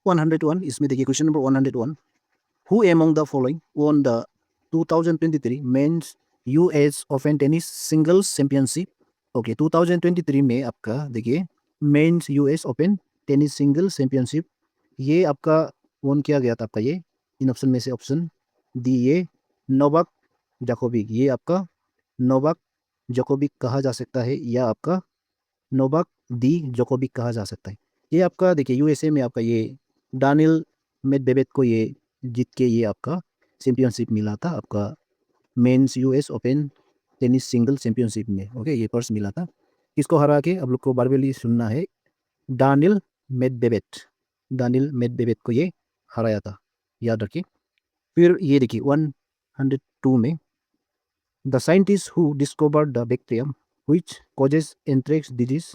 101 इसमें देखिए question number 101, who among the following won the 2023 men's US Open tennis singles championship. Okay, 2023 में आपका देखिए men's US Open tennis singles championship ये आपका वोन किया गया था। आपका ये इन ऑप्शन में से ऑप्शन डी ये नोवाक जोकोविक, ये आपका नोवाक जोकोविक कहा जा सकता है या आपका नोवाक दी जोकोविक कहा जा सकता है। ये आपका देखिए यूएसए में आपका ये डानिल मेदवेदेव को ये जीत के ये आपका चैंपियनशिप मिला था आपका men's US Open tennis single championship में। ओके, ये पर्स मिला था। किसको हरा के आप लोग को बार बार सुनना है, डानिल मेदवेदेव, डानिल मेदवेदेव को ये हराया था, याद रखिए। फिर ये देखिए 102 में the scientist who discovered the bacterium which causes anthrax disease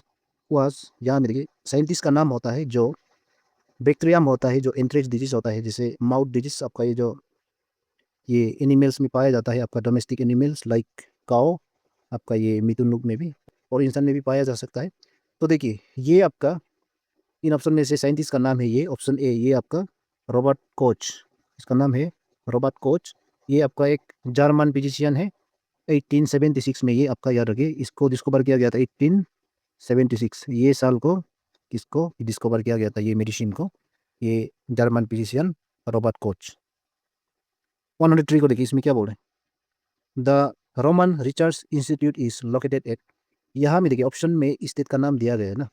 was, यहाँ में देखिए साइंटिस्ट का नाम होता है जो बैक्टीरियम होता है जो एंथ्रेक्स डिजीज होता है, जैसे माउथ डिजीज आपका ये एनिमल्स में पाया जाता है, आपका डोमेस्टिक एनिमल्स लाइक काओ, आपका ये मिथुन लोग में भी और इंसान में भी पाया जा सकता है। तो देखिए ये आपका इन ऑप्शन में से साइंटिस्ट का नाम है ये ऑप्शन ए, ये आपका रॉबर्ट कोच, इसका नाम है रॉबर्ट कोच। ये आपका एक जर्मन फिजिशियन है। 1876 में ये आपका याद रखिए, इसको डिस्कवर किया गया था 1876, ये साल को किसको डिस्कवर किया गया था ये मेडिसिन को, ये जर्मन फिजिशियन रॉबर्ट कोच। 103 को देखिए इसमें क्या बोल रहे हैं, the Roman research institute is located eight, यहाँ में देखिए ऑप्शन में स्टेट का नाम दिया गया है ना,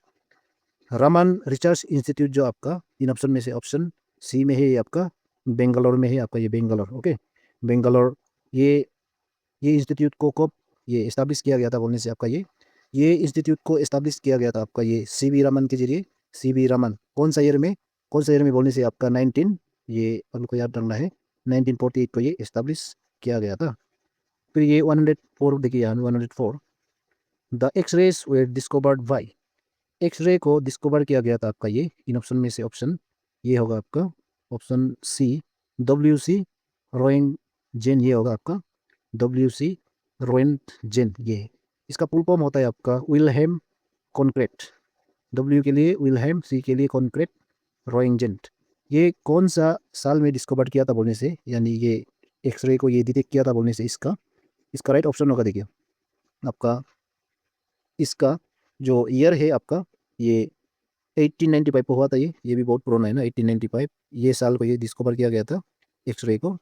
रोमन रिसर्च इंस्टीट्यूट जो आपका इन ऑप्शन में से ऑप्शन सी में है ये आपका बेंगलोर में है, आपका ये बेंगलोर। ओके, बेंगलोर ये इंस्टीट्यूट को कब ये इस्टेब्लिश किया गया था बोलने से आपका ये इंस्टीट्यूट को इस्टेब्लिश किया गया था आपका ये सीवी रमन के जरिए। सीवी रमन कौन सा ईयर में बोलने से आपका 19, ये आपको याद रखना है 1948 को ये इस्टेब्लिश किया गया था। फिर ये 104 देखिए यहाँ 104, the x-rays were discovered by, x-ray को डिस्कवर किया गया था आपका ये इन ऑप्शन में से ऑप्शन ये होगा आपका ऑप्शन सी WC रोएंटजेन, ये होगा आपका WC रोएंटजेन। ये इसका फुल फॉर्म होता है आपका विल्हेम कॉन्क्रेट, W के लिए विल्हेम, C के लिए कॉन्क्रेट, रोएंटजेन। ये कौन सा साल में डिस्कवर किया था बोलने से, यानी ये एक्सरे को ये डिटेक्ट किया था बोलने से इसका इसका राइट ऑप्शन होगा देखिए आपका, इसका जो ईयर है आपका ये 1895 को हुआ था। ये भी बहुत पुराना है ना 1895, ये साल को ये डिस्कवर किया गया था एक्सरे को।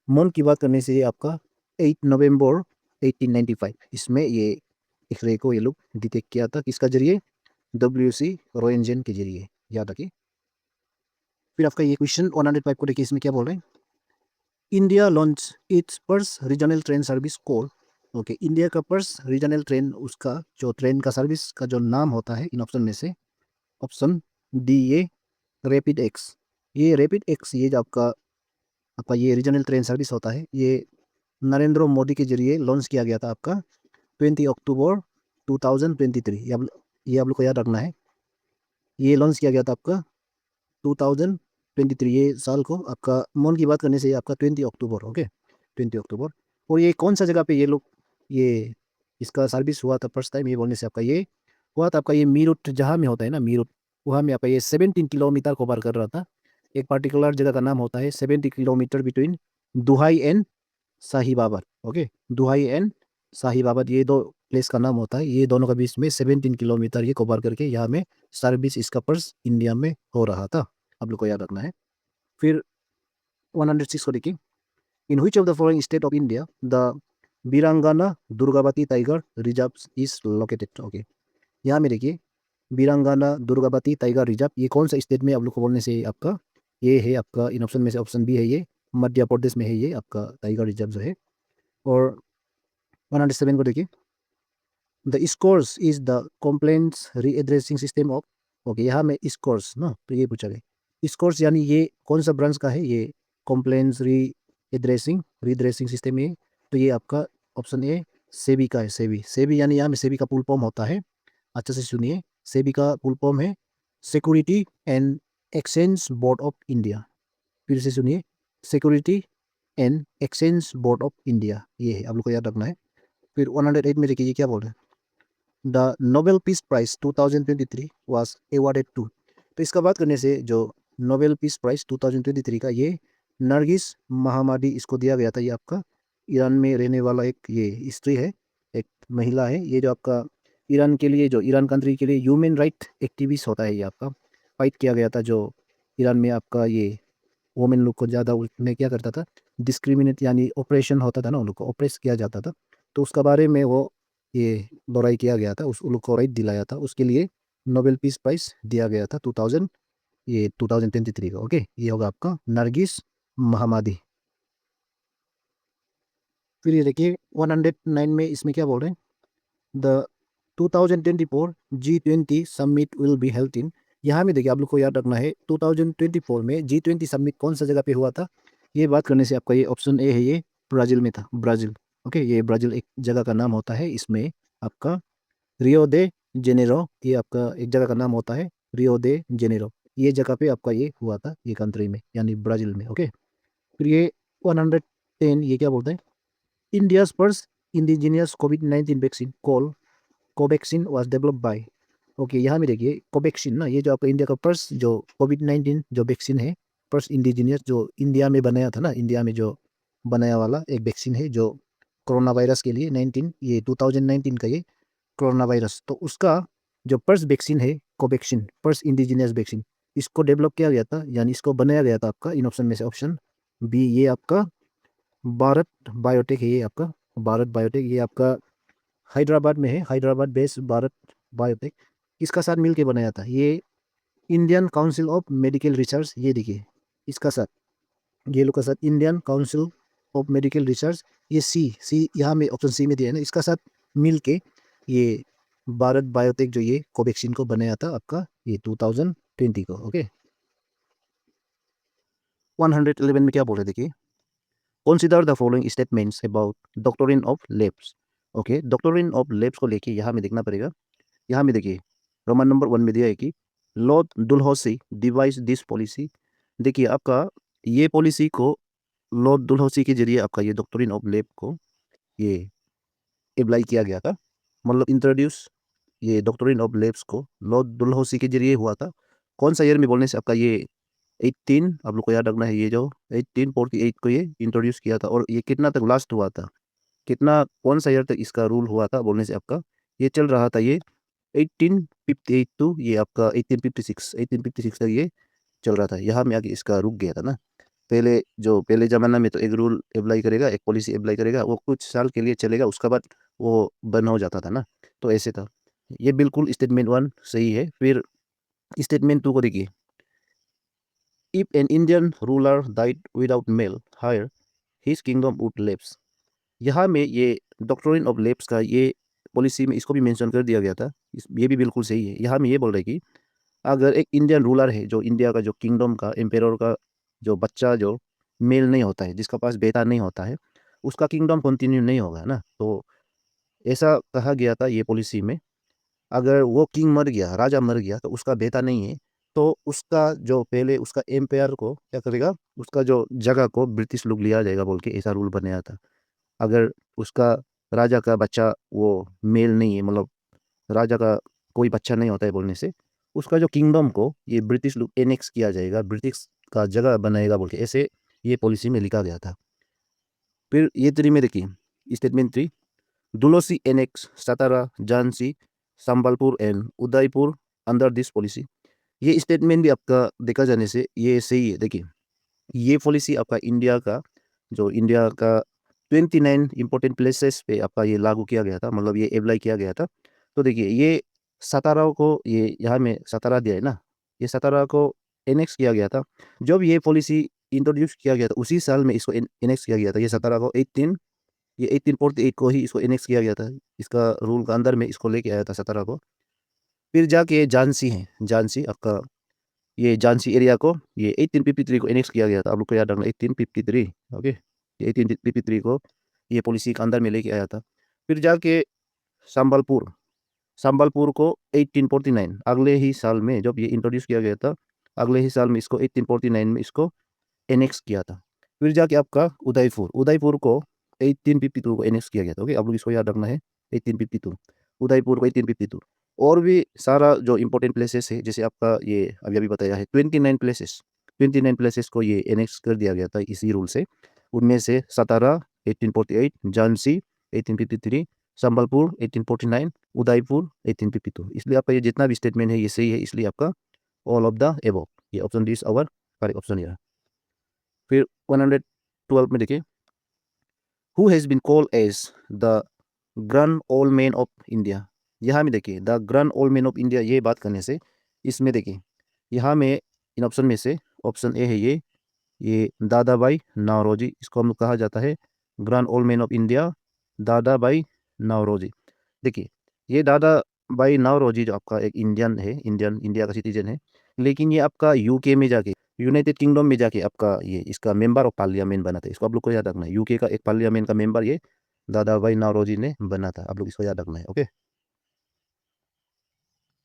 मून की बात करने से ये आपका 8 नवंबर 1895 इसमें ये एक्सरे को ये लोग डिटेक्ट किया था, किसका जरिए, WC रोएंटजेन के जरिए, याद रखिए। फिर आपका ये क्वेश्चन 105 को देखिए, इसमें क्या बोल रहे हैं, India launch its first regional train service code. Okay, India का फर्स्ट रीजनल ट्रेन, उसका जो ट्रेन का सर्विस का जो नाम होता है इन ऑप्शन में से ऑप्शन डी ये रैपिड एक्स, ये रैपिड एक्स ये जो आपका आपका ये रीजनल ट्रेन सर्विस होता है, ये नरेंद्र मोदी के जरिए लॉन्च किया गया था आपका 20 अक्टूबर 2023। ये आप लोग को याद रखना है, ये लॉन्च किया गया था आपका 2023 ये साल को। आपका मन की बात करने से ये आपका 20 अक्टूबर, ओके 20 अक्टूबर। और ये कौन सा जगह पे ये लोग ये इसका सर्विस हुआ था फर्स्ट टाइम, ये बोलने से आपका ये हुआ था आपका ये मीरठ जहाँ में होता है ना मीरठ, वहाँ में आपका ये 17 किलोमीटर कवर कर रहा था। एक पर्टिकुलर जगह का नाम होता है 70 किलोमीटर बिटवीन दुहाई एंड साहिबाबाद। ओके, दुहाई एंड साहिबाबाद ये दो प्लेस का नाम होता है, ये दोनों के बीच में 17 किलोमीटर ये कवर करके यहाँ में सर्विस इसका पर्स इंडिया में हो रहा था, आप लोग को याद रखना है। फिर 106 को देखिए, in which of the following state of India the Birangana Durgavati tiger reserve is located. Okay, यहाँ में देखिए बीरांगाना दुर्गावती टाइगर रिजर्व ये कौन सा स्टेट में आप लोग को बोलने से आपका ये है आपका इन ऑप्शन में से ऑप्शन बी है, ये मध्य प्रदेश में है ये आपका टाइगर रिजर्व जो है। और 107 को देखिए, the scores is the complaints readdressing system of. Okay, यहाँ में स्कोर्स ना, तो ये पूछा गया स्कोर्स यानी ये कौन सा ब्रांच का है, ये कंप्लेंट्स रीड्रेसिंग सिस्टम है, तो ये आपका ऑप्शन ए सेबी का है। सेबी सेबी यानी यहाँ में सेबी का फुल फॉर्म होता है, अच्छा से सुनिए, सेबी का फुल फॉर्म है security and exchange board of India. फिर से सुनिए, security and exchange board of India, ये है आप लोग को याद रखना है। फिर 108 में देखिए ये क्या बोल रहे हैं, द नोबेल पीस प्राइज 2023 वाज अवार्डेड टू, तो इसका बात करने से जो नोबेल पीस प्राइज 2023 का ये नरगिस महामादी इसको दिया गया था। ये आपका ईरान में रहने वाला एक ये स्त्री है, एक महिला है। ये जो आपका ईरान के लिए, जो ईरान कंट्री के लिए ह्यूमन राइट एक्टिविस्ट होता है, ये आपका फाइट किया गया था। जो ईरान में आपका ये वोमेन लोग को ज़्यादा उसमें क्या करता था, डिस्क्रिमिनेट यानी ऑपरेशन होता था ना, उन लोग को ऑपरेस किया जाता था। तो उसका बारे में वो ये लड़ाई किया गया था, उस उन लोग को राइट दिलाया था, उसके लिए नोबेल पीस प्राइज दिया गया था 2023 का। ओके, ये होगा आपका नरगिस महामादी। फिर ये देखिए 109 में इसमें क्या बोल रहे हैं, the 2024 G20 summit will be held in. यहाँ में देखिए आप लोग को याद रखना है 2024 में G20 समिट कौन सा जगह पे हुआ था। ये बात करने से आपका ये ऑप्शन ए है, ये ब्राज़ील में था, ब्राज़ील। ओके, ये ब्राज़ील एक जगह का नाम होता है। इसमें आपका रियो दे जेनेरो, ये आपका एक जगह का नाम होता है, रियो दे जेनेरो। ये जगह पे आपका ये हुआ था, ये कंट्री में यानी ब्राज़ील में। ओके, फिर ये 110 ये क्या बोलते हैं, India's first indigenous covid vaccine call Covaxin was developed by. Okay, यहाँ में देखिए कोवैक्सीन ना, ये जो आपका इंडिया का फर्स्ट जो कोविड-19 जो वैक्सीन है, फर्स्ट इंडिजिनियस जो इंडिया में बनाया था ना, इंडिया में जो बनाया वाला एक वैक्सीन है जो कोरोना वायरस के लिए 19 ये 2019 का ये कोरोना वायरस, तो उसका जो फर्स्ट वैक्सीन है कोवैक्सीन, फर्स्ट इंडिजिनियस वैक्सीन, इसको डेवलप किया गया था यानी इसको बनाया गया था आपका इन ऑप्शन में से ऑप्शन बी, ये आपका भारत बायोटेक है। ये आपका भारत बायोटेक, ये आपका हैदराबाद में है, हैदराबाद बेस्ड भारत बायोटेक। किसका साथ मिलके बनाया था ये, Indian council of medical research. ये देखिए इसका साथ, ये लोग का साथ Indian council of medical research, ये सी यहाँ में ऑप्शन सी में दिया है ना, इसका साथ मिलके ये भारत बायोटेक जो ये कोवैक्सीन को बनाया था आपका ये 2020 को। ओके, 111 में क्या बोल रहे देखिए, consider the following statements about doctrine of labs. Okay, doctrine of labs को लेके यहाँ में देखना पड़ेगा। यहाँ में देखिए रोमन नंबर 1 में दिया है कि लॉर्ड डुलहौसी डिवाइस दिस पॉलिसी। देखिए आपका ये पॉलिसी को लॉर्ड डुलहौसी के जरिए आपका ये डॉक्टरिन ऑफ लेब को ये अप्लाई किया गया था, मतलब इंट्रोड्यूस ये डॉक्टरिन ऑफ लेब्स को लॉर्ड डुलहौसी के जरिए हुआ था। कौन सा ईयर में बोलने से आपका ये 18, आप लोग को याद रखना है, ये जो 1848 को ये इंट्रोड्यूस किया था, और ये कितना तक लास्ट हुआ था, कितना कौन सा ईयर तक इसका रूल हुआ था बोलने से आपका ये चल रहा था ये 1858 टू ये आपका 1856 तक ये चल रहा था। यहाँ में आके इसका रुक गया था ना। पहले ज़माना में तो एक रूल अप्लाई करेगा, एक पॉलिसी अप्लाई करेगा, वो कुछ साल के लिए चलेगा, उसके बाद वो बंद हो जाता था ना, तो ऐसे था। ये बिल्कुल स्टेटमेंट 1 सही है। फिर स्टेटमेंट 2 को देखिए, if an Indian ruler died without male heir his kingdom would lapse. यहाँ में ये डॉक्ट्रिन ऑफ लेप्स का ये पॉलिसी में इसको भी मेंशन कर दिया गया था, ये भी बिल्कुल सही है। यहाँ में ये बोल रहे हैं कि अगर एक इंडियन रूलर है, जो इंडिया का जो किंगडम का एम्पेरर का जो बच्चा जो मेल नहीं होता है, जिसका पास बेटा नहीं होता है, उसका किंगडम कंटिन्यू नहीं होगा ना। तो ऐसा कहा गया था ये पॉलिसी में, अगर वो किंग मर गया, राजा मर गया, तो उसका बेटा नहीं है, तो उसका जो पहले उसका एम्पायर को क्या करेगा, उसका जो जगह को ब्रिटिश लोग लिया जाएगा बोल के ऐसा रूल बनाया था। अगर उसका राजा का बच्चा वो मेल नहीं है, मतलब राजा का कोई बच्चा नहीं होता है बोलने से, उसका जो किंगडम को ये ब्रिटिश लोग एनेक्स किया जाएगा, ब्रिटिश का जगह बनाएगा बोल के ऐसे ये पॉलिसी में लिखा गया था। फिर ये 3 में देखिए स्टेटमेंट 3, डुलोसी एनेक्स Satara Jhansi Sambalpur and Udaipur under this policy. ये स्टेटमेंट भी आपका देखा जाने से ये सही है। देखिए ये पॉलिसी आपका इंडिया का 29 इंपॉर्टेंट प्लेसेस पे आपका ये लागू किया गया था, मतलब ये अप्लाई किया गया था। तो देखिए ये सतारा को ये यहाँ में सतारा दिया है ना, ये सतारा को एनेक्स किया गया था। जब ये पॉलिसी इंट्रोड्यूस किया गया था उसी साल में इसको एनेक्स किया गया था, ये सतारा को 1848 को ही इसको एनेक्स किया गया था, इसका रूल का अंदर में इसको लेके आया था सतारा को। फिर जाके झांसी है, झांसी आपका ये झांसी एरिया को ये 1853 को एनेक्स किया गया था, आप लोग को याद रखना 1853। ओके, ये 1853 को ये पॉलिसी के अंदर में लेके आया था। फिर जाके संबलपुर संबलपुर को 1849 अगले ही साल में जब ये इंट्रोड्यूस किया गया था, अगले ही साल में इसको 1849 में इसको एनेक्स किया था। फिर जाके आपका उदयपुर उदयपुर को 1852 को एनेक्स किया गया था। ओके, आप लोग इसको याद रखना है 1852, उदयपुर को 1852। और भी सारा जो इंपॉर्टेंट प्लेसेस है, जैसे आपका ये अभी अभी बताया है 29 प्लेसेस, 29 प्लेसेस को ये एनेक्स कर दिया गया था इसी रूल से। उनमें से सतारा 1848, झांसी 1853, संबलपुर 1849, उदयपुर 1852। इसलिए आपका ये जितना भी स्टेटमेंट है ये सही है, इसलिए आपका ऑल ऑफ द एबव, ये option D is our correct option है। फिर 112 में देखिए, who has been called as the grand old man of India. यहाँ में देखिए the grand old man of India, ये बात करने से इसमें देखिए यहाँ में इन ऑप्शन में से ऑप्शन ए है ये दादा भाई नौरोजी, इसको हम लोग कहा जाता है grand old man of India, दादा भाई नौरोजी। देखिए ये दादा भाई नौरोजी जो आपका एक इंडियन है, इंडिया का सिटीजन है, लेकिन ये आपका यूके में जाके, यूनाइटेड किंगडम में जाके आपका ये इसका मेंबर ऑफ पार्लियामेंट बना था। इसको आप लोग को याद रखना है, यूके का एक पार्लियामेंट का मेंबर ये दादा भाई नौरोजी ने बना था, आप लोग इसको याद रखना है। ओके,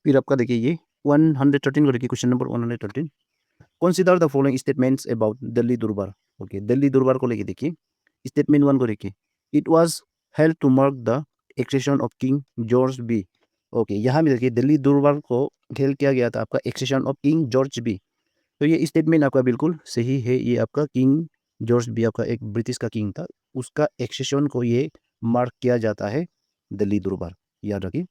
फिर आपका देखिए ये 113 को देखिए, question number 113, consider the following statements about Delhi दरबार। ओके, दिल्ली दरबार को लेके देखिए, स्टेटमेंट 1 को देखिए, it was held to mark the accession of king George V. Okay, यहाँ में देखिए दिल्ली दरबार को हेल्ड किया गया था आपका accession of king George V. तो ये स्टेटमेंट आपका बिल्कुल सही है। ये आपका किंग जॉर्ज बी आपका एक ब्रिटिश का किंग था, उसका एक्सेशन को ये मार्क किया जाता है दिल्ली दरबार, याद रखिए।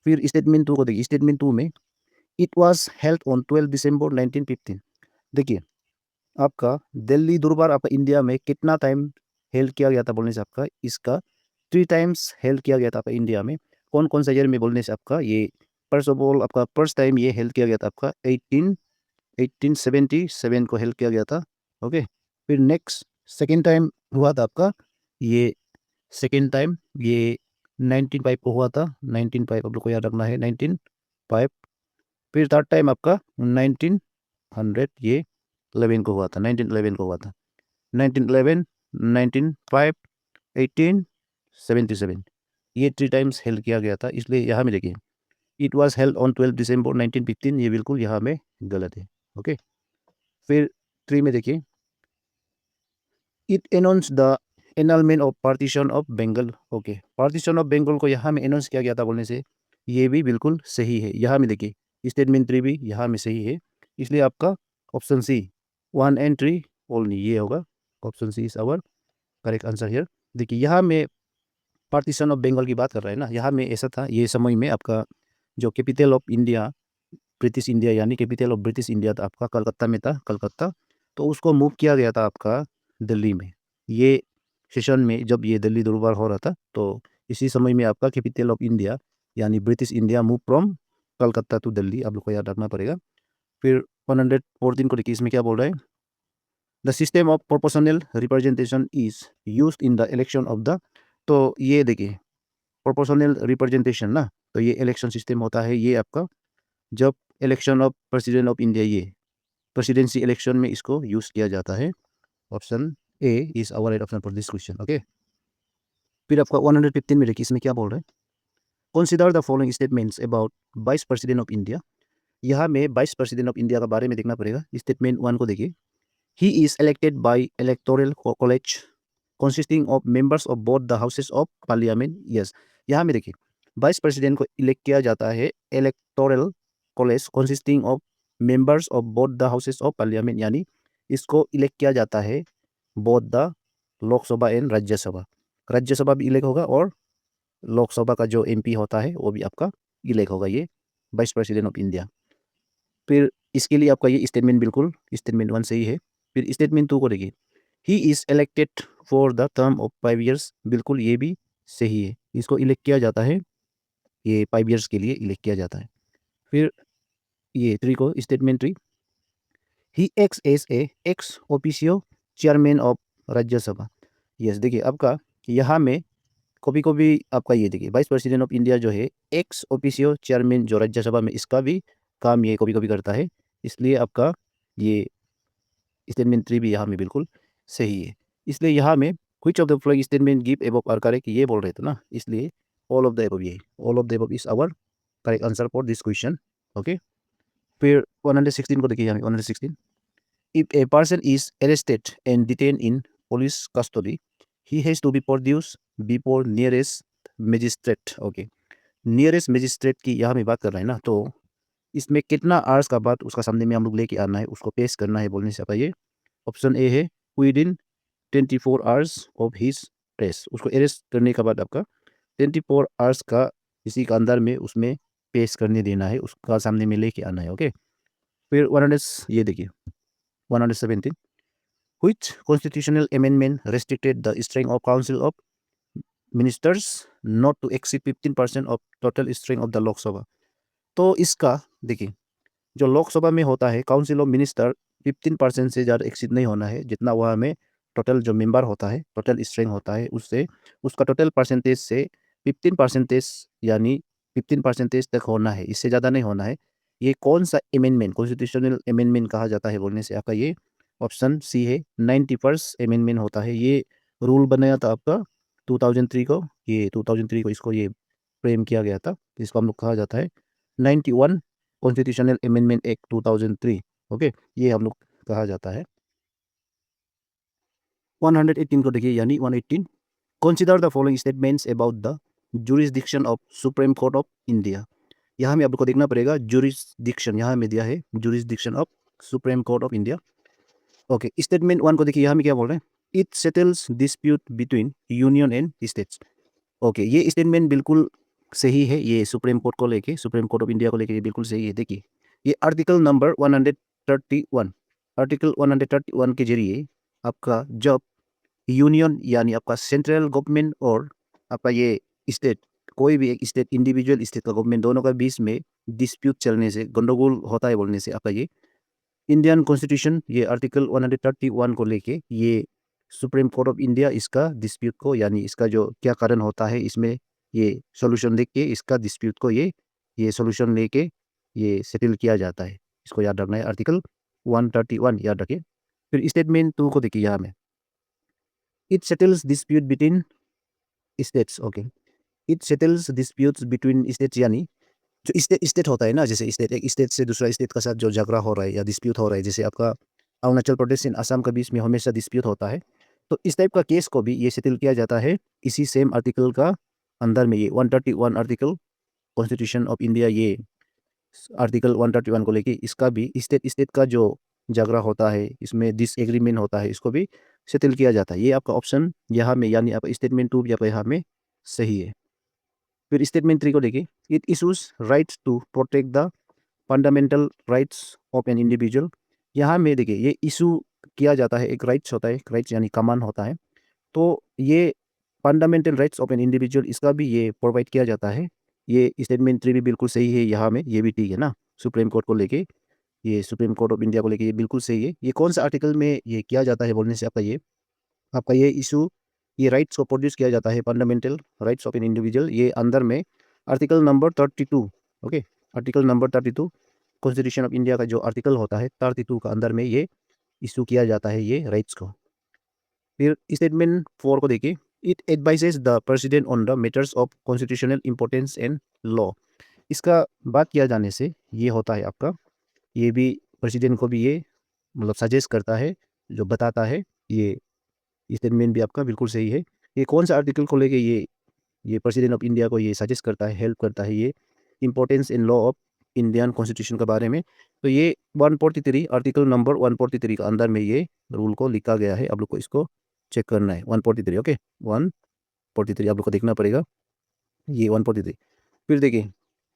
फिर स्टेटमेंट 2 को देखिए, स्टेटमेंट 2 में इट वाज हेल्ड ऑन 12 दिसंबर 1915। देखिए आपका दिल्ली दरबार आपका इंडिया में कितना टाइम हेल्ड किया गया था बोलने से आपका इसका 3 टाइम्स हेल्ड किया गया था आपका इंडिया में। कौन कौन सा ईयर में बोलने से आपका ये, फर्स्ट ऑफ ऑल आपका फर्स्ट टाइम ये हेल्ड किया गया था आपका 1877 को हेल्ड किया गया था। ओके, फिर नेक्स्ट सेकेंड टाइम हुआ था आपका ये, सेकेंड टाइम ये 1905 को हुआ था, 1905 आप लोग को याद रखना है, 1905। फिर थर्ड टाइम आपका 1900 ये 11 को हुआ था, 1911 को हुआ था, 1911, 1905, 1877, ये 3 टाइम्स हेल्ड किया गया था। इसलिए यहाँ में देखिए इट वाज हेल्ड ऑन 12 दिसंबर 1915, ये बिल्कुल यहाँ में गलत है। ओके, फिर 3 में देखिए, it announce the annulment of partition of Bengal. Okay, partition of Bengal को यहाँ में अनाउंस किया गया था बोलने से ये भी बिल्कुल सही है। यहाँ में देखिए स्टेटमेंट 3 भी यहाँ में सही है, इसलिए आपका ऑप्शन सी 1 and 3 ओनली ये होगा, option C is our correct answer here. देखिए यहाँ में पार्टीशन ऑफ बंगाल की बात कर रहे हैं ना, यहाँ में ऐसा था ये समय में आपका जो capital of India British India, यानी कैपिटल ऑफ ब्रिटिश इंडिया था आपका कलकत्ता में था, कलकत्ता, तो उसको मूव किया गया था आपका दिल्ली में। ये सेशन में जब ये दिल्ली दरबार हो रहा था तो इसी समय में आपका कैपिटल ऑफ इंडिया यानी British India move from Calcutta to Delhi, आप लोग को याद रखना पड़ेगा। फिर 114 को देखिए, इसमें क्या बोल रहा है, the system of proportional representation is use in the election of the. तो ये देखिए प्रोपोर्शनल रिप्रेजेंटेशन ना, तो ये इलेक्शन सिस्टम होता है ये आपका जब election of president of India, ये प्रेसिडेंसी इलेक्शन में इसको यूज किया जाता है। Option A is our right option for this question. Okay, फिर आपका 115 में देखिए, इसमें क्या बोल रहा है, consider the following statements about vice president of India. यहाँ में वाइस प्रेसिडेंट ऑफ इंडिया के बारे में देखना पड़ेगा। स्टेटमेंट 1 को देखिए, he is elected by electoral college consisting of members of both the houses of parliament। yes, यहाँ में देखिए वाइस प्रेसिडेंट को इलेक्ट किया जाता है electoral college consisting of members of both the houses of parliament, यानी इसको इलेक्ट किया जाता है both the Lok Sabha and Rajya Sabha, Rajya Sabha भी इलेक्ट होगा और लोकसभा का जो एमपी होता है वो भी आपका इलेक्ट होगा, ये वाइस प्रेसिडेंट ऑफ इंडिया। फिर इसके लिए आपका ये स्टेटमेंट बिल्कुल स्टेटमेंट 1 सही है। फिर स्टेटमेंट 2 को देखिए, he is elected for the term of 5 years, बिल्कुल ये भी सही है, इसको इलेक्ट किया जाता है, ये 5 years के लिए इलेक्ट किया जाता है। फिर ये 3 को statement 3, he acts as a ex officio chairman of Rajya Sabha. Yes, देखिए आपका यहाँ में कभी कभी आपका ये देखिए वाइस प्रेसिडेंट ऑफ इंडिया जो है एक्स ऑफिशियो चेयरमैन जो राज्यसभा में, इसका भी काम ये कभी कभी करता है, इसलिए आपका ये स्टेटमेंट 3 भी यहाँ में बिल्कुल सही है। इसलिए यहाँ में which of the following statement give above are correct, ये बोल रहे थे ना, इसलिए ऑल ऑफ द अबव, ये all of the above is our correct answer for this question. Okay, फिर 116 को देखिए, यहाँ 116, if a person is arrested and detain in police custody he has to be produce before nearest magistrate. Okay, nearest magistrate की यहाँ में बात कर रहे हैं ना, तो इसमें कितना आवर्स का बाद उसका सामने में हम लोग लेके आना है, उसको पेश करना है बोलने से आपका ये ऑप्शन ए है with in 24 hours of his arrest. उसको अरेस्ट करने के बाद आपका 24 आवर्स का इसी का अंदर में उसमें पेश करने देना है, उसका सामने में लेके आना है। ओके, फिर 100 ये देखिए 117 which constitutional amendment restricted the strength of council of ministers not to exceed 15% of total strength of the Lok Sabha। तो इसका देखिए जो लोकसभा में होता है काउंसिल ऑफ मिनिस्टर 15% से ज़्यादा एक्सीड नहीं होना है, जितना वहाँ में टोटल जो मेंबर होता है टोटल स्ट्रेंथ होता है उससे उसका टोटल परसेंटेज से 15% यानी 15% तक होना है, इससे ज़्यादा नहीं होना है। ये कौन सा अमेंडमेंट कॉन्स्टिट्यूशनल अमेंडमेंट कहा जाता है बोलने से आपका ये ऑप्शन सी है 91st अमेंडमेंट होता है। ये रूल बनाया था आपका 2003 को, ये 2003 को इसको ये फ्रेम किया गया था, इसको हम लोग कहा जाता है 91 कॉन्स्टिट्यूशनल अमेंडमेंट एक्ट 2003। ओके, ये हम लोग कहा जाता है। 118 को देखिए यानी 118 consider the following statements about the jurisdiction of supreme court of India. यहाँ में आपको देखना पड़ेगा जुरिसडिक्शन, यहाँ में दिया है jurisdiction of supreme court of India. Okay, statement 1 को देखिए यहाँ में क्या बोल रहे हैं, it settles dispute between union and states. Okay, ये स्टेटमेंट बिल्कुल सही है, ये सुप्रीम कोर्ट को लेके सुप्रीम कोर्ट ऑफ इंडिया को लेके ये बिल्कुल सही है। देखिए ये आर्टिकल नंबर 131, आर्टिकल 131 के जरिए आपका जब यूनियन यानी आपका सेंट्रल गवर्नमेंट और आपका ये स्टेट, कोई भी एक स्टेट इंडिविजुअल स्टेट का गवर्नमेंट दोनों का बीच में डिस्प्यूट चलने से गंडगोल होता है बोलने से आपका ये इंडियन कॉन्स्टिट्यूशन ये आर्टिकल 131 को लेके ये सुप्रीम कोर्ट ऑफ इंडिया इसका डिस्प्यूट को यानी इसका जो क्या कारण होता है इसमें ये सॉल्यूशन देख के इसका डिस्प्यूट को ये सॉल्यूशन लेके ये सेटल किया जाता है। इसको याद रखना है, आर्टिकल 131 याद रखिए। फिर स्टेटमेंट 2 को देखिए यहाँ में, it settles dispute between states. Okay, it settles disputes between states यानी जो स्टेट स्टेट होता है ना, जैसे स्टेट एक स्टेट से दूसरा स्टेट का साथ जो झगड़ा हो रहा है या डिस्प्यूट हो रहा है, जैसे आपका अरुणाचल प्रदेश एंड असम के बीच में हमेशा डिस्प्यूट होता है, तो इस टाइप का केस को भी ये सेटल किया जाता है इसी सेम आर्टिकल का अंदर में। ये 131 आर्टिकल कॉन्स्टिट्यूशन ऑफ इंडिया, ये आर्टिकल 131 को लेके इसका भी स्टेट स्टेट का जो झगड़ा होता है इसमें डिसएग्रीमेंट होता है इसको भी सेटल किया जाता है। ये आपका ऑप्शन यहाँ में यानी आपका स्टेटमेंट 2 भी आपका यहाँ में सही है। फिर स्टेटमेंट 3 को देखिए, it issues rights to protect the fundamental rights of an individual. यहाँ में देखिए ये इशू किया जाता है, एक राइट्स होता है, राइट्स यानी कमान होता है, तो ये fundamental rights of an individual इसका भी ये प्रोवाइड किया जाता है। ये स्टेटमेंट 3 भी बिल्कुल सही है, यहाँ में ये भी ठीक है ना, सुप्रीम कोर्ट को लेके ये सुप्रीम कोर्ट ऑफ इंडिया को लेके ये बिल्कुल सही है। ये कौन सा आर्टिकल में ये किया जाता है बोलने से आपका ये इशू ये राइट्स को प्रोड्यूस किया जाता है fundamental rights of an individual, ये अंदर में article number 32। Okay, article number 32 constitution of India का जो आर्टिकल होता है 32 का अंदर में ये इशू किया जाता है ये राइट्स को। फिर स्टेटमेंट 4 को देखिए, it advises the president on the matters of constitutional importance and law. इसका बात किया जाने से ये होता है आपका, ये भी प्रेसिडेंट को भी ये मतलब सजेस्ट करता है, जो बताता है, ये स्टेटमेंट भी आपका बिल्कुल सही है। ये कौन सा आर्टिकल को लेके ये प्रेसिडेंट ऑफ इंडिया को ये सजेस्ट करता है, हेल्प करता है, ये importance in law of Indian constitution के बारे में, तो ये 143 आर्टिकल नंबर 143 का अंदर में ये रूल को लिखा गया है। आप लोग को इसको चेक करना है 143। ओके, 143 आप लोग को देखना पड़ेगा, ये 143। फिर देखिए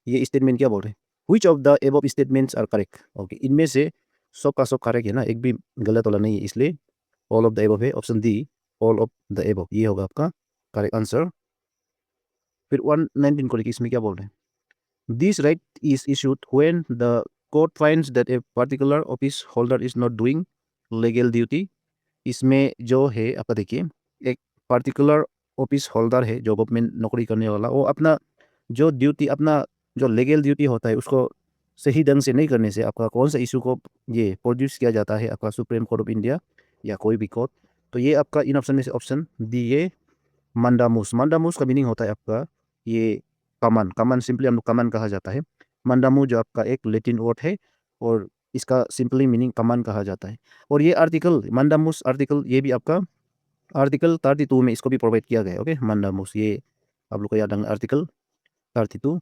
ये स्टेटमेंट क्या बोल रहे हैं, which of the above statements are correct. Okay, इनमें से सब का सब करेक्ट है ना, एक भी गलत वाला नहीं है, इसलिए ऑल ऑफ द एबव है, option D all of the above ये होगा आपका करेक्ट आंसर। फिर 119 को लेकर इसमें क्या बोल रहे हैं, this right is issued when the court finds that a particular office holder is not doing legal duty. इसमें जो है आपका देखिए एक पर्टिकुलर ऑफिस होल्डर है जो गवर्नमेंट नौकरी करने वाला, वो अपना जो ड्यूटी अपना जो लीगल ड्यूटी होता है उसको सही ढंग से नहीं करने से आपका कौन सा इशू को ये प्रोड्यूस किया जाता है आपका सुप्रीम कोर्ट ऑफ इंडिया या कोई भी कोर्ट। तो ये आपका इन ऑप्शन में से ऑप्शन डी ये मंडामुस। मंडामुस का मीनिंग होता है आपका ये कमान, कमान सिंपली हम लोग कमान कहा जाता है। मंडामू जो आपका एक लैटिन वर्ड है और इसका सिंपली मीनिंग कमान कहा जाता है। और ये आर्टिकल मंडामुस आर्टिकल ये भी आपका आर्टिकल 32 में इसको भी प्रोवाइड किया गया है। ओके, मंडामुस ये आप लोग को याद रखना आर्टिकल 32।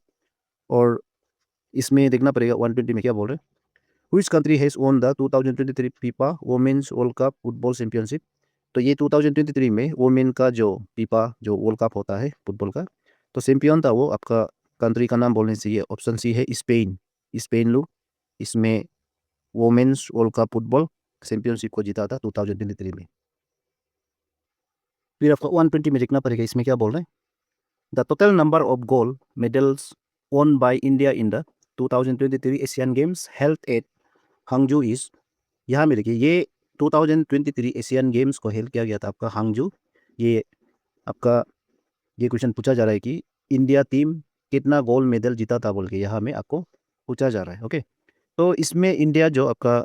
और इसमें देखना पड़ेगा 120 में क्या बोल रहे हैं। Which country has won the 2023 FIFA Women's World Cup football championship. तो ये 2023 में वोमेन का जो फीफा जो वर्ल्ड कप होता है फुटबॉल का, तो चैंपियन था वो आपका कंट्री का नाम बोलने से ये ऑप्शन सी है स्पेन। स्पेन लोग इसमें women's world cup football championship को जीता था 2023 में। फिर आपको 120 में देखना पड़ेगा इसमें क्या बोल रहे हैं। The total number of gold medals won by India in the 2023 Asian games held at हांगजू is. यहाँ में देखिए ये 2023 एशियन गेम्स को हेल्ड किया गया था आपका हांगजू। ये आपका ये क्वेश्चन पूछा जा रहा है कि इंडिया टीम कितना गोल्ड मेडल जीता था बोल के यहाँ में आपको पूछा जा रहा है। ओके, तो इसमें इंडिया जो आपका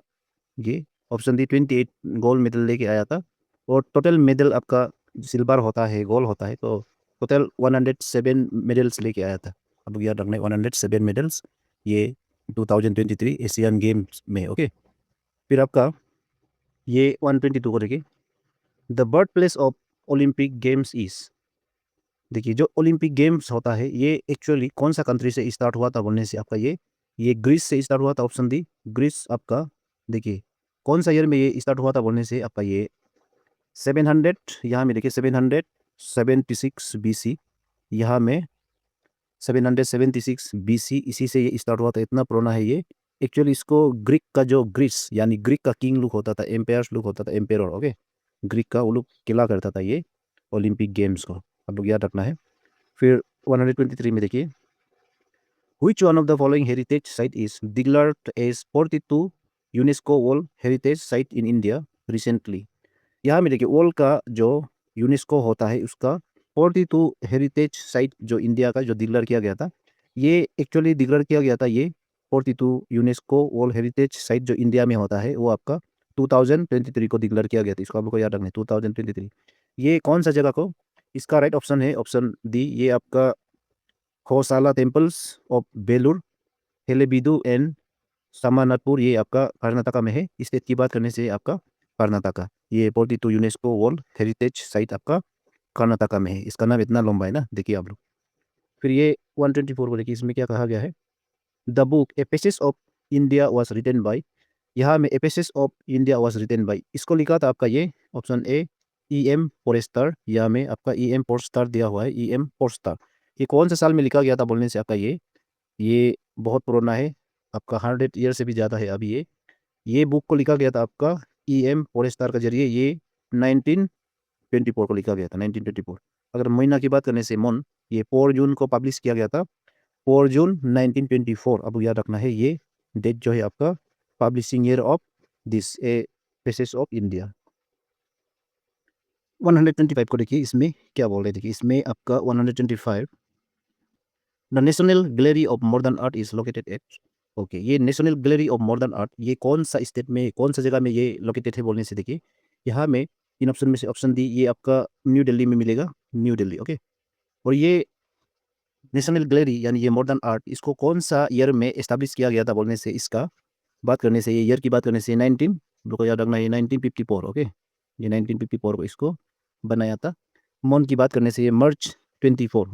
ये ऑप्शन डी 28 गोल्ड मेडल लेके आया था, और टोटल मेडल आपका सिल्वर होता है गोल्ड होता है, तो टोटल 107 मेडल्स लेके आया था। अब याद रखना 107 मेडल्स ये 2023 एशियन गेम्स में। ओके, फिर आपका ये 122 को देखिए। The birth place of Olympic games is. देखिए जो ओलंपिक गेम्स होता है ये एक्चुअली कौन सा कंट्री से स्टार्ट हुआ था बोलने से आपका ये ग्रीस से स्टार्ट हुआ था। ऑप्शन डी ग्रीस आपका। देखिए कौन सा ईयर में ये स्टार्ट हुआ था बोलने से आपका ये 700, यहाँ में देखिए 776 BC, यहाँ में 776 BC, इसी से ये स्टार्ट हुआ था। इतना पुराना है ये। एक्चुअली इसको ग्रीक का जो ग्रीस यानी ग्रीक का किंग लुक होता था, एम्पायर्स लुक होता था, एम्पेयर। ओके, ग्रीक का वो लोग किला करता था ये ओलंपिक गेम्स को, आप लोग याद रखना है। फिर 123 में देखिए। Which one of the following heritage site is declared as 42 UNESCO World Heritage Site in India recently? यहाँ में देखिए वर्ल्ड का जो यूनेस्को होता है उसका 42 हेरिटेज साइट जो इंडिया का जो डिक्लेयर किया गया था, ये एक्चुअली डिक्लेयर किया गया था ये 42 यूनेस्को वर्ल्ड हेरिटेज साइट जो इंडिया में होता है वो आपका 2023 को डिक्लेयर किया गया था। इसको आपको याद रखना है 2023। ये कौन सा जगह को, इसका राइट ऑप्शन है ऑप्शन डी, ये आपका खोसाला टेम्पल्स ऑफ बेलूर, हेलेबीडू एंड समानाथपुर, ये आपका कर्नाटका में है। स्टेट की बात करने से आपका कर्नाटका, ये 42 यूनेस्को वर्ल्ड हेरिटेज साइट आपका कर्नाटका में है। इसका नाम इतना लंबा है ना, देखिए आप लोग। फिर ये 124 को देखिए, इसमें क्या कहा गया है। द बुक एपिसेस of India was written by. यहाँ में एपिसेस of India was written by, इसको लिखा था आपका ये ऑप्शन ए EM फोरेस्टर। यहाँ में आपका EM फोरेस्टर दिया हुआ है, EM फोरेस्टर। ये कौन सा साल में लिखा गया था बोलने से आपका ये बहुत पुराना है, आपका 100 ईयर से भी ज़्यादा है। अभी ये बुक को लिखा गया था आपका EM फोरेस्टर के जरिए, ये 1924 को लिखा गया था, 1924। अगर महीना की बात करने से मन, ये 4 जून को पब्लिश किया गया था, 4 जून 1924। अब याद रखना है ये डेट जो है आपका publishing year of this A faces of India. 125 को देखिए, इसमें क्या बोल रहे हैं। देखिए इसमें आपका 125 the national gallery of modern art is located at. Okay, ये national gallery of modern art ये कौन सा स्टेट में कौन सा जगह में ये लोकेटेड है बोलने से देखिए, यहाँ में इन ऑप्शन में से ऑप्शन डी ये आपका न्यू दिल्ली में मिलेगा, न्यू दिल्ली। ओके, और ये नेशनल गैलरी यानी ये मॉडर्न आर्ट इसको कौन सा ईयर में एस्टेब्लिश किया गया था बोलने से, इसका बात करने से ये ईयर की बात करने से 19 को याद रखना, ये 1954। ओके, ये 1954 को इसको बनाया था। मंथ की बात करने से ये मार्च 24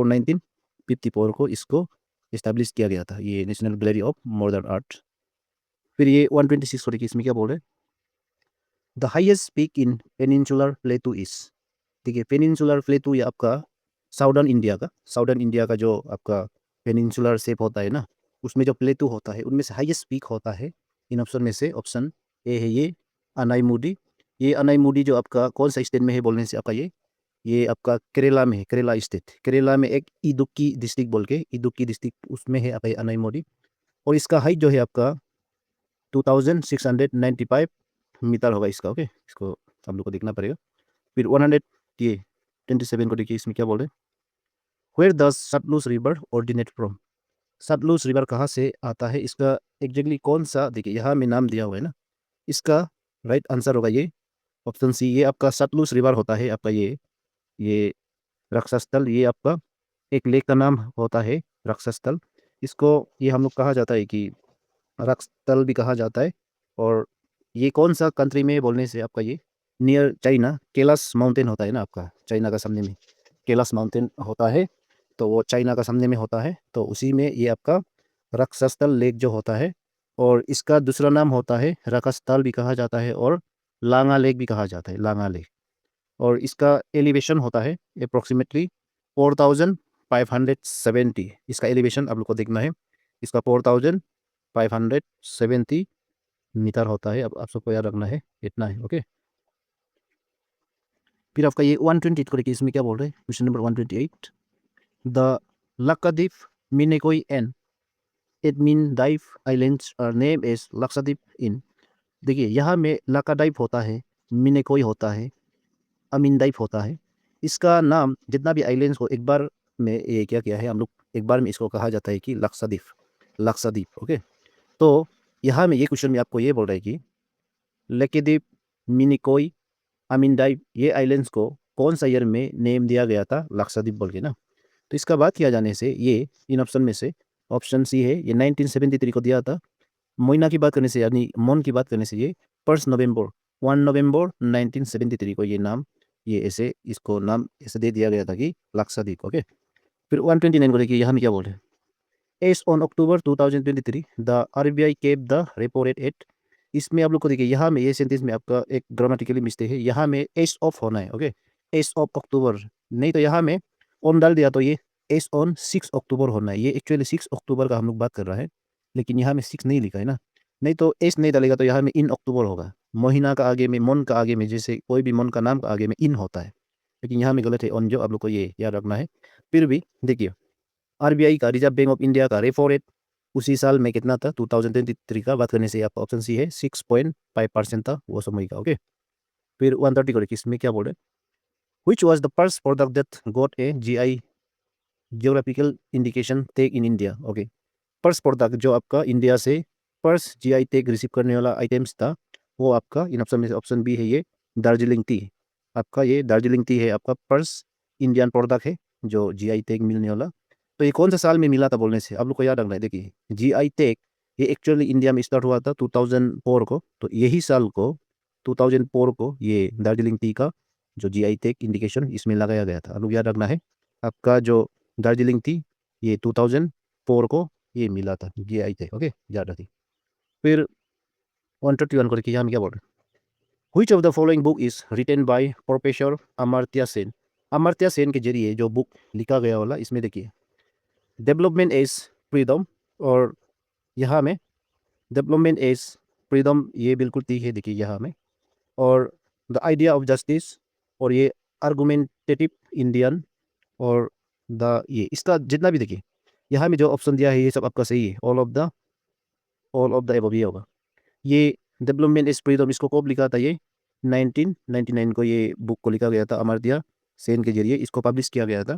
1954 को इसको इस्टेब्लिश किया गया था, ये national gallery of modern art. फिर ये 126 को देखिए, इसमें क्या बोल रहे हैं। The highest peak in peninsular प्लेटू is. देखिए पेनिनसुलर प्लेटू ये आपका साउदर्न इंडिया का जो आपका पेनिनसुलर शेप होता है ना, उसमें जो प्लेटू होता है उनमें से हाईएस्ट पीक होता है। इन ऑप्शन में से ऑप्शन ए है ये अनाईमुडी। ये अनाईमुडी जो आपका कौन सा स्टेट में है बोलने से आपका ये आपका केरला में है, केरला स्टेट। केरला में एक इडुक्की डिस्ट्रिक्ट बोल के, इडुक्की डिस्ट्रिक्ट उसमें है आपका अनाईमुडी। और इसका हाइट जो है आपका 2695 मीटर होगा इसका। ओके, इसको आप लोग को देखना पड़ेगा। फिर 127 को देखिए, इसमें क्या बोल रहे हैं। Where the Sutlej river originate from. Sutlej river कहाँ से आता है, इसका एग्जैक्टली कौन सा, देखिए यहाँ में नाम दिया हुआ है ना, इसका राइट आंसर होगा ये ऑप्शन सी, ये आपका सतलुज रिवर होता है आपका ये रक्षास्थल, ये आपका एक लेक का नाम होता है रक्षास्थल। इसको ये हम लोग कहा जाता है कि रक्षास्थल भी कहा जाता है। और ये कौन सा कंट्री में बोलने से आपका ये नियर चाइना कैलाश माउंटेन होता है ना, आपका चाइना का सामने में कैलाश माउंटेन होता है, तो वो चाइना का सामने में होता है, तो उसी में ये आपका रक्षस्थल लेक जो होता है, और इसका दूसरा नाम होता है रकस्थल भी कहा जाता है और लांगा लेक भी कहा जाता है, लांगा लेक। और इसका एलिवेशन होता है अप्रोक्सीमेटली 4570। इसका एलिवेशन आप लोग को देखना है, इसका 4570 मीटर होता है। अब आप सबको याद रखना है, इतना है। ओके, फिर आपका ये 128 को देखिए, इसमें क्या बोल रहे हैं, question number 128। The Lakshadweep Minicoy and Amindivi islands are name as Lakshadweep in. देखिए यहाँ में लक्षद्वीप होता है, मिनिकोई होता है, अमीनद्वीप होता है। इसका नाम जितना भी आइलैंड्स को एक बार में ये क्या किया है हम लोग, एक बार में इसको कहा जाता है कि लक्षद्वीप, लक्षद्वीप। ओके, तो यहाँ में ये क्वेश्चन में आपको ये बोल रहा है कि लक्षद्वीप, मिनिकोई, अमीनद्वीप, ये आइलैंड्स को कौन सा ईयर में नेम दिया गया था लक्षद्वीप बोल के ना। तो इसका बात किया जाने से ये इन ऑप्शन में से ऑप्शन सी है, ये 1973 को दिया था। महीना की बात करने से यानी मंथ की बात करने से ये 1 नवंबर 1973 को ये नाम, ये ऐसे इसको नाम ऐसे दे दिया गया था कि लक्षद्वीप। ओके, फिर 129 को देखिए, यहाँ में क्या बोल रहे हैं, as on October 2023 the RBI kept the repo rate at. इसमें आप लोग को देखिए, यहाँ में ये सेंटेंस में आपका एक ग्रामेटिकली मिस्टेक है, यहाँ में एज ऑफ होना है। ओके, एज ऑफ अक्टूबर नहीं, तो यहाँ में ऑन डाल दिया तो ये एज ऑन 6 अक्टूबर होना है। ये एक्चुअली 6 अक्टूबर का हम लोग बात कर रहा है, लेकिन यहाँ में 6 नहीं लिखा है ना, नहीं तो एज नहीं डालेगा तो यहाँ में इन अक्टूबर होगा। महीना का आगे में, मन का आगे में, जैसे कोई भी मन का नाम का आगे में इन होता है, लेकिन यहाँ में गलत है ऑन, जो आप लोग को ये याद रखना है। फिर भी देखिए, आरबीआई का, रिजर्व बैंक ऑफ इंडिया का रेपो रेट उसी साल में कितना था, 2023 का बात करने से आपका ऑप्शन सी है 6.5% था वो समय का। ओके, फिर 130 को देखिए, इसमें क्या बोल रहे हैं, which was the first product that got a GI geographical indication tag in India. Okay, first product जो आपका इंडिया से फर्स्ट जीआई टैग रिसीव करने वाला आइटम्स था, वो आपका इन ऑप्शन में से ऑप्शन बी है, ये दार्जिलिंग टी। आपका ये दार्जिलिंग टी है, आपका फर्स्ट इंडियन प्रोडक्ट है जो जीआई टैग मिलने वाला। तो ये कौन सा साल में मिला था बोलने से आप लोग को याद रखना है। देखिए, जीआई टैग ये एक्चुअली इंडिया में स्टार्ट हुआ था 2004 को, तो यही साल को 2004 को ये दार्जिलिंग टी का जो जीआई टैग इंडिकेशन इसमें लगाया गया था। आप लोग याद रखना है, आपका जो दार्जिलिंग टी ये 2004 को ये मिला था जीआई टैग। ओके, याद रखिए। फिर 131 को देखिए, यहाँ में क्या बोल रहे हैं, Which of the following book is written by professor Amartya Sen. Amartya Sen के जरिए जो बुक लिखा गया वाला, इसमें देखिए डेवलपमेंट एज फ्रीडम, और यहाँ में डेवलपमेंट एज फ्रीडम ये बिल्कुल ठीक है, देखिए यहाँ में, और द आइडिया ऑफ जस्टिस, और ये आर्गुमेंटेटिव इंडियन, और द ये इसका जितना भी देखिए यहाँ में जो ऑप्शन दिया है ये सब आपका सही है, ऑल ऑफ द एबव ये होगा। ये डेवलपमेंट इज फ्रीडम इसको कब लिखा था, ये 1999 को ये बुक को लिखा गया था, अमर्त्य सेन के जरिए इसको पब्लिश किया गया था।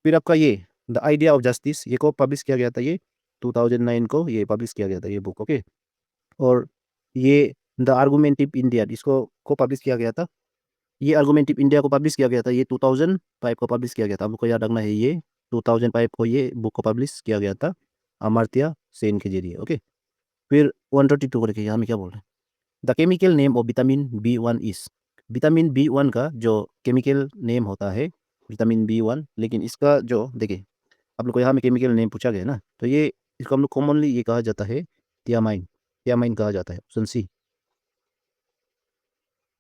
फिर आपका ये द आइडिया ऑफ जस्टिस ये को पब्लिश किया गया था, ये 2009 को ये पब्लिश किया गया था ये बुक। ओके, और ये द आर्गुमेंटिव इंडिया इसको को पब्लिश किया गया था, ये आर्गुमेंटिव इंडिया को पब्लिश किया गया था, ये 2005 को पब्लिश किया गया था। आपको याद रखना है, ये 2005 को ये बुक को पब्लिश किया गया था अमर्त्य सेन के जरिए। ओके, फिर 132 को देखिए, यहाँ में क्या बोल रहे हैं, the chemical name of vitamin B1 is. Vitamin B1 का जो केमिकल नेम होता है विटामिन B1, लेकिन इसका जो देखिए आप लोग को यहाँ में केमिकल नेम पूछा गया ना, तो ये इसको हम लोग कॉमनली ये कहा जाता है थियामाइन, थियामाइन कहा जाता है, ऑप्शन सी।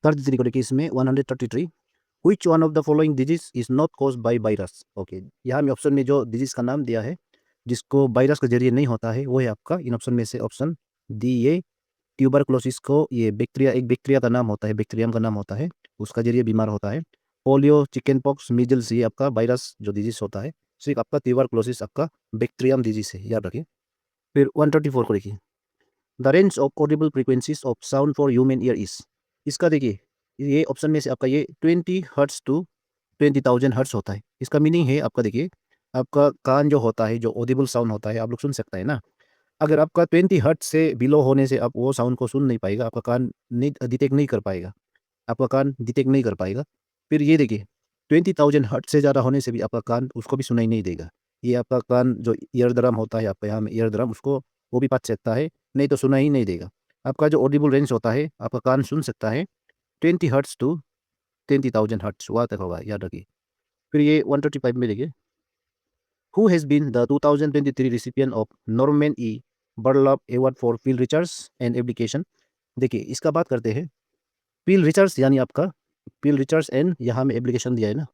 33 को देखिए, इसमें 133 Which one of the following disease is not caused by virus। Okay, यहाँ में ऑप्शन में जो डिजीज का नाम दिया है जिसको वायरस के जरिए नहीं होता है, वो है आपका इन ऑप्शन में से ऑप्शन डी, ये ट्यूबरक्लोसिस को ये बैक्टीरिया, एक बैक्टीरिया का नाम होता है, बैक्टीरियम का नाम होता है, उसका जरिए बीमार होता है। पोलियो, चिकन पॉक्स, मीजल्स ये आपका वायरस जो डिजीज होता है, सिर्फ आपका ट्यूबरक्लोसिस आपका बैक्टीरियम डिजीज है, याद रखिए। फिर 134 को देखिए, the range of Audible frequencies of sound for human ear is. इसका देखिए ये ऑप्शन में से आपका ये 20 हर्ट्स टू 20,000 हर्ट्स होता है। इसका मीनिंग है आपका देखिए, आपका कान जो होता है, जो ऑडिबल साउंड होता है आप लोग सुन सकता है ना, अगर आपका 20 हर्ट्ज से बिलो होने से आप वो साउंड को सुन नहीं पाएगा, आपका कान नहीं डिटेक्ट नहीं कर पाएगा, आपका कान डिटेक्ट नहीं कर पाएगा। फिर ये देखिए 20,000 हर्ट्ज से ज़्यादा होने से भी आपका कान उसको भी सुनाई नहीं देगा। ये आपका कान जो ईयर ड्रम होता है आपका यहाँ में ईयर ड्रम, उसको वो भी पच सकता है, नहीं तो सुना ही नहीं देगा। आपका जो ऑडिबल रेंज होता है आपका कान सुन सकता है 20 हर्ट्ज टू 20,000 हर्ट्ज, वहाँ तक होगा, याद रखिए। फिर ये 135 में देखिए, who has been the 2023 recipient of Norman E Borlaug award for field research and application. देखिए इसका बात करते हैं। फील्ड रिसर्च यानी आपका फील्ड रिसर्च एंड यहाँ में एप्लीकेशन दिया है ना,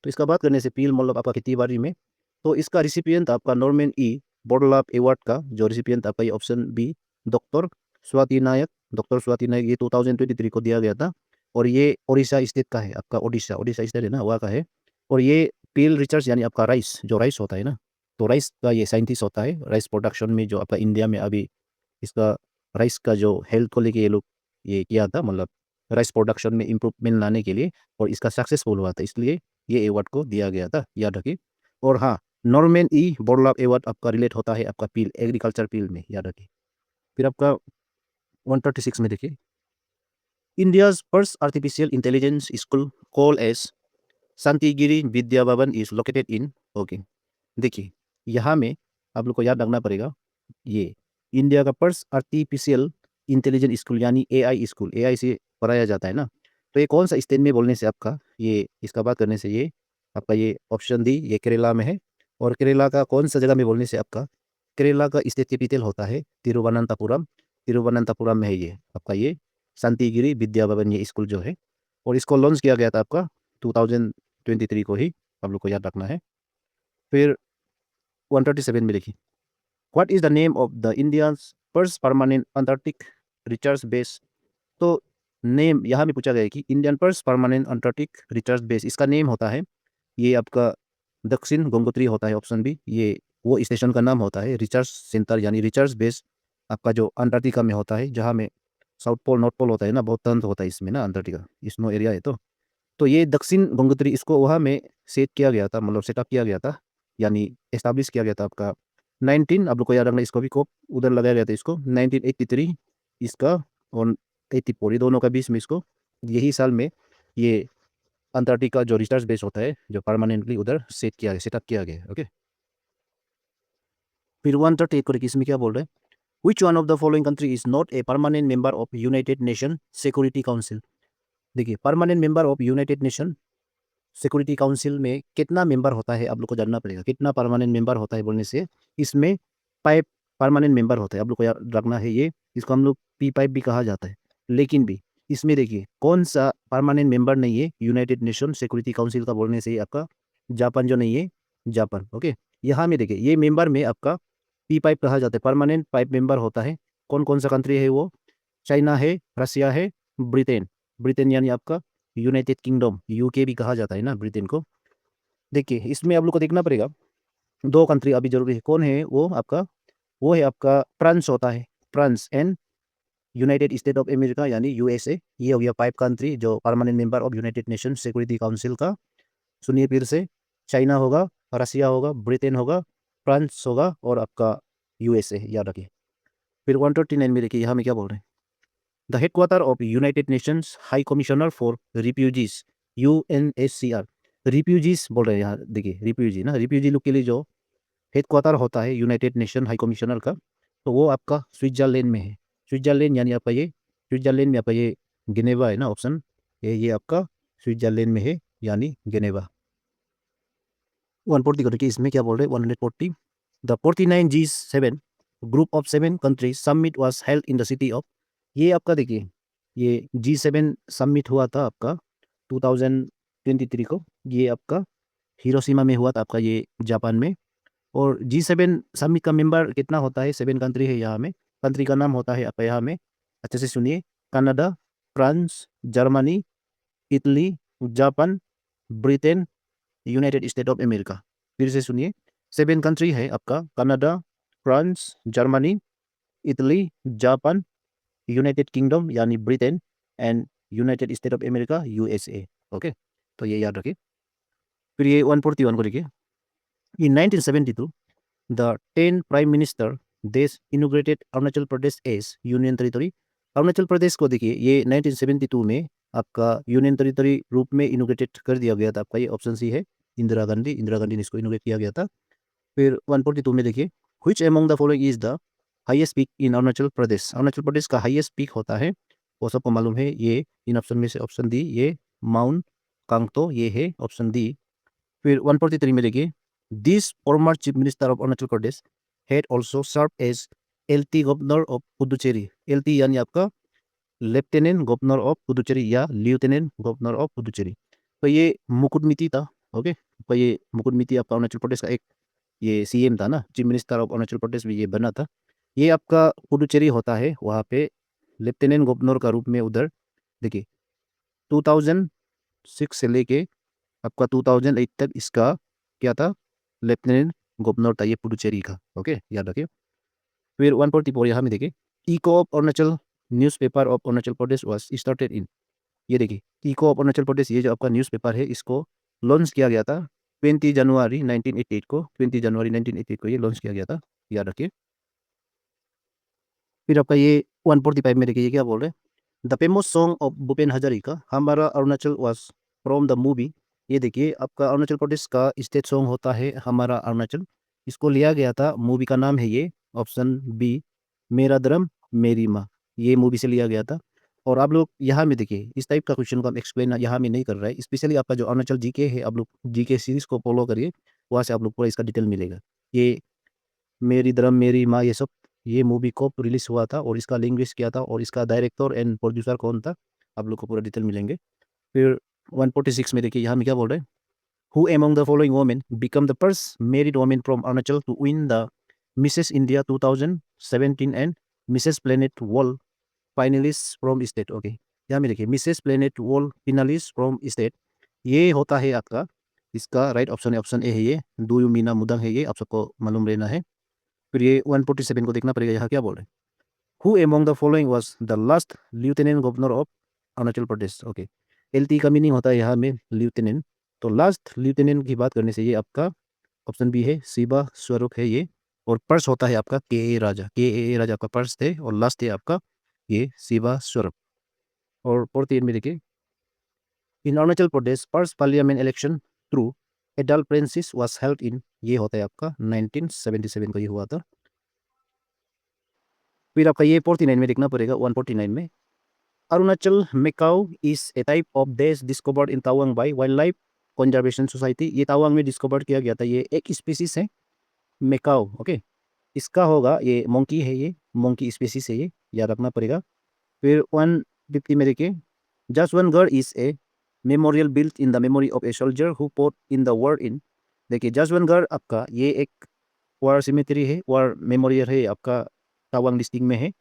तो इसका बात करने से फील्ड मतलब आपका खेती बाड़ी में, तो इसका रिसिपिएंट आपका नॉर्मन ई बर्लप अवार्ड का जो रिसिपिएंट आपका ये ऑप्शन बी डॉक्टर स्वाति नायक। डॉक्टर स्वाति नायक ये 2023 को दिया गया था और ये ओडिशा स्टेट का है, आपका ओडिशा ओडिशा स्टेट है ना, वहाँ का है। और ये फील्ड रिसर्च यानी आपका राइस, जो राइस होता है ना, तो राइस का ये साइंटिस्ट होता है। राइस प्रोडक्शन में जो आपका इंडिया में अभी इसका राइस का जो हेल्थ को लेके ये लोग ये किया था, मतलब राइस प्रोडक्शन में इम्प्रूवमेंट लाने के लिए, और इसका सक्सेसफुल हुआ था, इसलिए ये अवार्ड को दिया गया था, याद रखिए। और हाँ, नॉर्मन ई बोरलॉग अवार्ड आपका रिलेट होता है आपका फील्ड एग्रीकल्चर फील्ड में, याद रखिए। फिर आपका 136 में देखिए, India's first artificial intelligence school call as Shantigiri Vidya Bhavan is located in, okay. देखिए यहाँ में आप लोग को याद रखना पड़ेगा, ये इंडिया का फर्स्ट आर्टिफिशियल इंटेलिजेंस स्कूल यानी एआई स्कूल, एआई से पढ़ाया जाता है ना, तो ये कौन सा स्टेट में बोलने से आपका ये इसका बात करने से ये आपका ये ऑप्शन डी ये केरला में है। और केरला का कौन सा जगह में बोलने से आपका केरला का स्टेट कैपिटल होता है तिरुवनंतपुरम। तिरुवनंतपुरम में है ये आपका ये शांतिगिरी विद्या भवन ये स्कूल जो है, और इसको लॉन्च किया गया था आपका 2023 को ही, आप लोग को याद रखना है। फिर 137 में देखिए, what is the name of the India's first permanent Antarctic research base. तो नेम यहाँ में पूछा गया है कि Indian first permanent Antarctic research base, इसका नेम होता है ये आपका दक्षिण गंगोत्री होता है, ऑप्शन बी ये वो स्टेशन का नाम होता है। रिसर्च सेंटर यानी रिसर्च बेस आपका जो अंटार्कटिका में होता है, जहाँ में साउथ पोल नॉर्थ पोल होता है ना, बहुत तंत्र होता है इसमें ना, अंटार्कटिका स्नो एरिया है। तो ये दक्षिण गंगोत्री इसको वहाँ में सेट किया गया था, मतलब सेटअप किया गया था, यानी एस्टाब्लिश किया गया था आपका 19, आप लोग को याद रखना इसको भी को उधर लगाया गया था इसको 1983 इसका, और 84 दोनों का बीच में इसको यही साल में ये अंटार्कटिका जो रिसर्च बेस होता है जो परमानेंटली उधर सेट किया गया, सेटअप किया गया, ओके। फिर 138 को देखिए, इसमें क्या बोल रहे हैं, which one of the following country is not a permanent member of United Nation Security Council. देखिए permanent member of United Nation Security Council में कितना मेंबर होता है आप लोग को जानना पड़ेगा, कितना परमानेंट मेंबर होता है बोलने से इसमें 5 परमानेंट मेंबर होता है, आप लोग को याद रखना है ये, इसको हम लोग P5 भी कहा जाता है। लेकिन भी इसमें देखिए कौन सा परमानेंट मेंबर नहीं है यूनाइटेड नेशन सिक्योरिटी काउंसिल का बोलने से ही आपका जापान जो नहीं है, जापान, ओके। यहाँ में देखिए ये मेंबर में आपका P5 कहा जाता है, परमानेंट 5 मेंबर होता है। कौन कौन सा कंट्री है वो, चाइना है, रसिया है, ब्रिटेन, ब्रिटेन यानी आपका यूनाइटेड किंगडम, यूके भी कहा जाता है ना ब्रिटेन को। देखिए इसमें आप लोग को देखना पड़ेगा 2 कंट्री अभी जरूरी है, कौन है वो आपका, वो है आपका फ्रांस होता है, France and United State of America यानी यूएसए। ये हो गया 5 कंट्री जो permanent member of United Nation Security council का। सुनिए फिर से, चाइना होगा, रसिया होगा, ब्रिटेन होगा, फ्रांस होगा और आपका यूएसए, याद रखिए। फिर 139 में देखिए यहाँ में क्या बोल रहे हैं, the headquarter of United Nations high commissioner for refugees UNHCR, refugees बोल रहे हैं यहाँ देखिए, रिफ्यूजी ना, रिफ्यूजी लोग के लिए जो हेडक्वार्टर होता है यूनाइटेड नेशन हाई कमिश्नर का, तो वो आपका स्विट्जरलैंड में है। स्विट्जरलैंड यानी आपका ये स्विट्जरलैंड में आपका ये जिनेवा है ना, ऑप्शन ये आपका स्विट्जरलैंड में है यानी जिनेवा। 140 करके इसमें क्या बोल रहे हैं, 140, the 49 G7 group of 7 countries summit was held in the city of, ये आपका देखिए ये G7 समिट हुआ था आपका 2023 को, ये आपका हिरोशिमा में हुआ था आपका ये जापान में। और G7 समिट का मेंबर कितना होता है, 7 कंट्री है यहाँ में, कंट्री का नाम होता है आपका यहाँ में, अच्छे से सुनिए, Canada, France, Germany, Italy, Japan, Britain, United State of America. फिर से सुनिए, 7 कंट्री है आपका, Canada, France, Germany, Italy, Japan, United Kingdom यानी Britain and United State of America USA, okay. तो ये याद रखिए। फिर ये 141 को देखिए, इन 1972 द 10 प्राइम मिनिस्टर देश inaugurated Arunachal Pradesh as union territory. Arunachal Pradesh को देखिए ये 1972 में आपका यूनियन टेरिटरी रूप में इनोग्रेटेड कर दिया गया था, आपका ये ऑप्शन सी है, इंदिरा गांधी, इंदिरा गांधी ने इसको इनोग्रेट किया गया था। फिर 142 में देखिए, which among the following is the highest peak in Arunachal Pradesh. Arunachal Pradesh का हाईएस्ट पीक होता है, वो सबको मालूम है, ये इन ऑप्शन में से ऑप्शन डी ये माउंट कांगतो, ये है ऑप्शन डी। फिर 143 में देखिए, This former chief minister of Arunachal Pradesh had also served as LT governor of Puducherry. LT यानी आपका लेफ्टिनेंट गवर्नर ऑफ पुदुचेरी या लेफ्टिनेंट गवर्नर ऑफ पुदुचेरी। तो ये मुकुटमिती था। ओके, तो ये मुकुटमिती आपका अरुणाचल प्रदेश का एक ये सीएम था ना, chief minister of Arunachal Pradesh भी ये बना था। ये आपका पुदुचेरी होता है, वहाँ पे लेफ्टिनेंट गवर्नर का रूप में उधर देखिए 2006 से लेके आपका 2008 तक इसका क्या था, लेफ्टिनेंट गवर्नर था ये पुदुचेरी का। ओके, याद रखिए। फिर 144 यहाँ में देखिए, eco of Arunachal newspaper of Arunachal Pradesh was started in, ये देखिए इको ऑफ अरुणाचल प्रदेश, ये जो आपका न्यूज़पेपर है इसको लॉन्च किया गया था 20 जनवरी 1988 को, 20 जनवरी 1988 को ये लॉन्च किया गया था, याद रखिए। फिर आपका ये 145 में देखिए ये क्या बोल रहे हैं, the famous song of Bhupen Hazarika हमारा Arunachal was from the movie. ये देखिए आपका अरुणाचल प्रदेश का स्टेट सॉन्ग होता है हमारा अरुणाचल, इसको लिया गया था, मूवी का नाम है ये ऑप्शन बी मेरा धर्म मेरी माँ, ये मूवी से लिया गया था। और आप लोग यहाँ में देखिए इस टाइप का क्वेश्चन को हम एक्सप्लेन यहाँ में नहीं कर रहा है, स्पेशली आपका जो अरुणाचल जीके है, आप लोग जीके सीरीज को फॉलो करिए, वहाँ से आप लोग पूरा इसका डिटेल मिलेगा। ये मेरी धर्म मेरी माँ ये सब, ये मूवी कब रिलीज हुआ था और इसका लैंग्वेज क्या था और इसका डायरेक्टर एंड प्रोड्यूसर कौन था, आप लोग को पूरा डिटेल मिलेंगे। फिर 146 में देखिए यहाँ में क्या बोल रहे हैं, who among the following women become the first married women from Arunachal to win the Mrs India 2017 and Mrs Planet World finalist from state. Okay, यहाँ में देखिए Mrs Planet World finalist from state, ये होता है आपका, इसका राइट ऑप्शन है option A है, ये डू मीना मुदंग है, ये आप सबको मालूम रहना है। फिर ये 147 को देखना पड़ेगा, यहाँ क्या बोल रहे हैं, who among the following was the last lieutenant governor of Arunachal Pradesh. Okay, LT का मीनिंग होता है यहाँ में लेफ्टिनेंट, तो लास्ट लेफ्टिनेंट की बात करने से ये आपका ऑप्शन बी है शिवा स्वरूप है ये, और पर्स होता है आपका के ए राजा, के ए राजा आपका पर्स थे, और लास्ट है आपका ये शिवा स्वरूप। और 48 में देखिए, in Arunachal Pradesh first parliament election through adult franchise was held in, ये होता है आपका 1977 को ये हुआ था। फिर आपका ये 49 में देखना पड़ेगा, 149 में, Arunachal macaque is a type of देश discovered in Tawang by wildlife conservation society, ये तावांग में डिस्कवर किया गया था, ये एक स्पीसीज है मेकाउ। ओके, इसका होगा ये मोंकी है, ये मोंकी स्पीसीज है, ये याद रखना पड़ेगा। फिर 150 में देखिए, Jaswantgarh is a memorial built in the memory of a soldier who fought in the war in, देखिए जसवंतगढ़ आपका ये एक वार सिमेट्री है, वार मेमोरियल है आपका, तवांग डिस्ट्रिक्ट में है।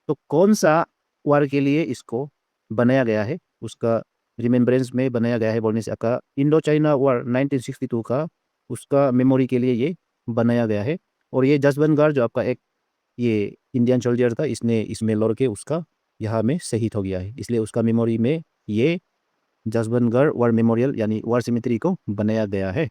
तो कौन सा वार के लिए इसको बनाया गया है, उसका रिमेम्बरेंस में बनाया गया है बोलने से आपका इंडो चाइना वार 1962 का, उसका मेमोरी के लिए ये बनाया गया है। और ये जसवंतगढ़ जो आपका एक ये इंडियन सोल्जर था, इसने इसमें लड़ के उसका यहाँ में शहीद हो गया है, इसलिए उसका मेमोरी में ये जसवंतगढ़ वार मेमोरियल यानी वार सिमेट्री को बनाया गया है।